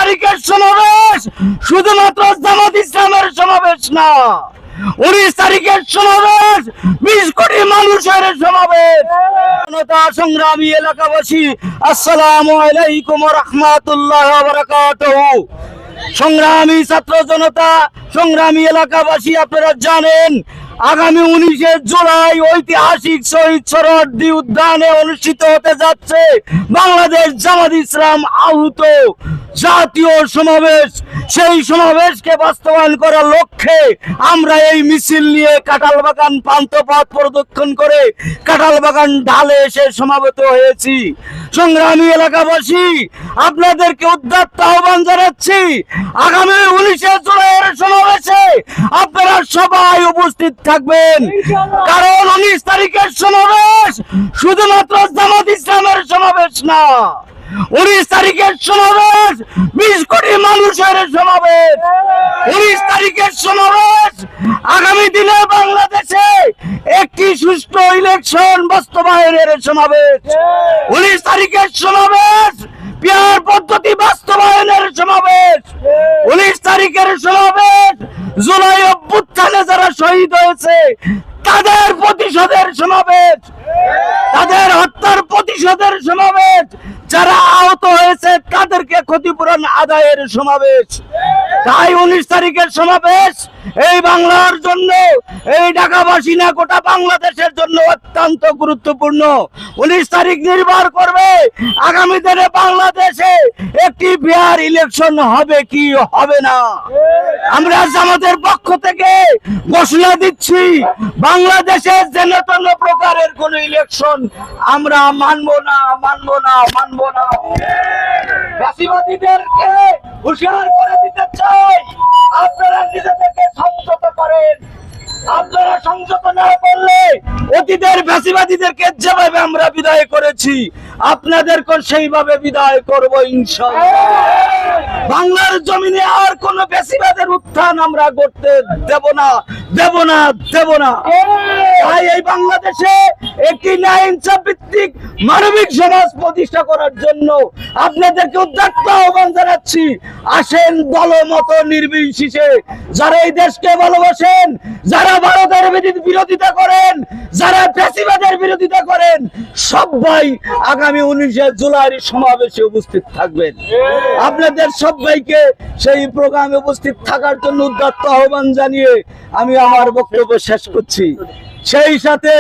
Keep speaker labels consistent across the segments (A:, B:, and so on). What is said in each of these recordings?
A: তারিখের সমাবেশ শুধুমাত্র জামাত ইসলামের সমাবেশ না, 19 তারিখের সমাবেশ 20 কোটি মানুষের সমাবেশ। জনতা সংগ্রামী এলাকাবাসী, আসসালামু আলাইকুম ওয়া রাহমাতুল্লাহি ওয়া বারাকাতুহু। সংগ্রামী ছাত্র জনতা, সংগ্রামী এলাকাবাসী, আপনারা জানেন আগামী 19 জুলাই ঐতিহাসিক শহীদ সোহরাওয়ার্দী উদ্যানে অনুষ্ঠিত হতে যাচ্ছে বাংলাদেশ জামাত ইসলাম আহত জাতীয় সমাবেশ। সেই সমাবেশকে বাস্তবায়ন করার লক্ষ্যে আমরা এই মিছিল নিয়ে কাঁঠালবাগান প্রান্তপথ প্রদক্ষিণ করে কাঁঠালবাগান ঢালে এসে সমাবেত হয়েছি। সংগ্রামী এলাকাবাসী, আপনাদেরকে উদাত্ত আহ্বান জানাচ্ছি, আগামী 19 জুলাইয়ের সমাবেশে আপনারা সবাই উপস্থিত থাকবেন। কারণ 19 তারিখের সমাবেশ শুধুমাত্র জামাত ইসলামের সমাবেশ না, 19 তারিখের সমাবেশ 20 কোটি মানুষের সমাবেশ। 19 তারিখের সমাবেশ আগামী দিনে বাংলাদেশে একটি সুষ্ঠু ইলেকশন বাস্তবায়নের সমাবেশ। 19 তারিখের সমাবেশ পিয়ার পদ্ধতি বাস্তবায়নের সমাবেশ। 19 তারিখের সমাবেশ জুলাই অভ্যুত্থানে যারা শহীদ হয়েছে তাদের প্রতিশোধের সমাবেশ, তাদের হত্যার প্রতিশোধের সমাবেশ, যারা আহত হয়েছে তাদেরকে ক্ষতিপূরণ আদায়ের সমাবেশ। তাই 19 তারিখের সমাবেশ এই বাংলার জন্য, এই ঢাকাবাসী না গোটা বাংলাদেশের জন্য অত্যন্ত গুরুত্বপূর্ণ। 19 তারিখ নির্ভর করবে আগামী দিনে বাংলাদেশে একটি ফেয়ার ইলেকশন হবে কি হবে না। আমরা জামাতের পক্ষ থেকে ঘোষণা দিচ্ছি, বাংলাদেশে যেন কোনো প্রকারের কোন ইলেকশন আমরা মানব না, মানব না, মানব না। ফ্যাসিবাদীদেরকে হুঁশিয়ার করে দিতে চাই, আপনারা নিজেদেরকে সংযত করেন। আপনারা সংযত না করলে অতীতের ফ্যাসিবাদীদেরকে যেভাবে আমরা বিদায় করেছি আপনাদেরকে সেইভাবে বিদায় করব ইনশাআল্লাহ। বাংলার জমিনে আর কোন ফ্যাসিবাদের উত্থান আমরা করতে দেব না, দেব না, দেব না। তাই এই বাংলাদেশে একটি ন্যায় ইনসাফ ভিত্তিক মানবিক সমাজ প্রতিষ্ঠা করার জন্য আপনাদেরকে উদাত্ত আহ্বান জানাচ্ছি। আসেন দলমত নির্বিশেষে, যারা এই দেশকে ভালোবাসেন, যারা ভারতের বিরোধিতা করেন, যারা ফ্যাসিবাদের বিরোধিতা করেন, সবাই আগামী 19 জুলাইয়ের সমাবেশে উপস্থিত থাকবেন। আপনাদের সবাইকে সেই প্রোগ্রামে উপস্থিত থাকার জন্য উদাত্ত আহ্বান জানিয়ে আমি আমার বক্তব্য শেষ করছি। সেই সাথে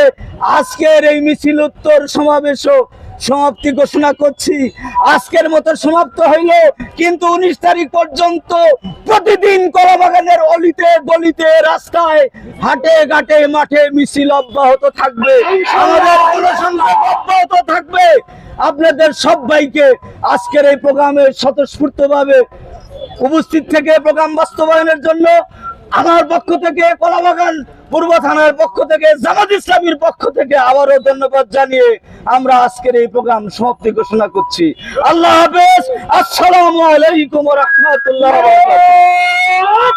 A: আজকের এই মিছিল উত্তর সমাবেশও সমাপ্তি ঘোষণা করছি। আজকের মতো সমাপ্ত হইল, কিন্তু 19 তারিখ পর্যন্ত প্রতিদিন কলাবাগানের অলিতে গলিতে, রাস্তায়, হাটে ঘাটে, মাঠে মিছিল অব্যাহত থাকবে, আমাদের গণসংযোগ অব্যাহত থাকবে। আপনাদের সবাইকে আজকের এই প্রোগ্রামে স্বতঃস্ফূর্তভাবে উপস্থিত থেকে প্রোগ্রাম বাস্তবায়নের জন্য আমার পক্ষ থেকে, কলাবাগান পূর্ব থানার পক্ষ থেকে, জামাত ইসলামীর পক্ষ থেকে আবারও ধন্যবাদ জানিয়ে আমরা আজকের এই প্রোগ্রাম সমাপ্তি ঘোষণা করছি। আল্লাহ হাফেজ। আসসালামু আলাইকুম ওয়া রাহমাতুল্লাহি ওয়া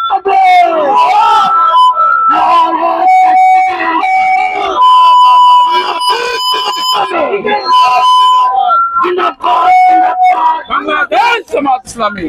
B: বাংলাদেশ জামাত ইসলামী।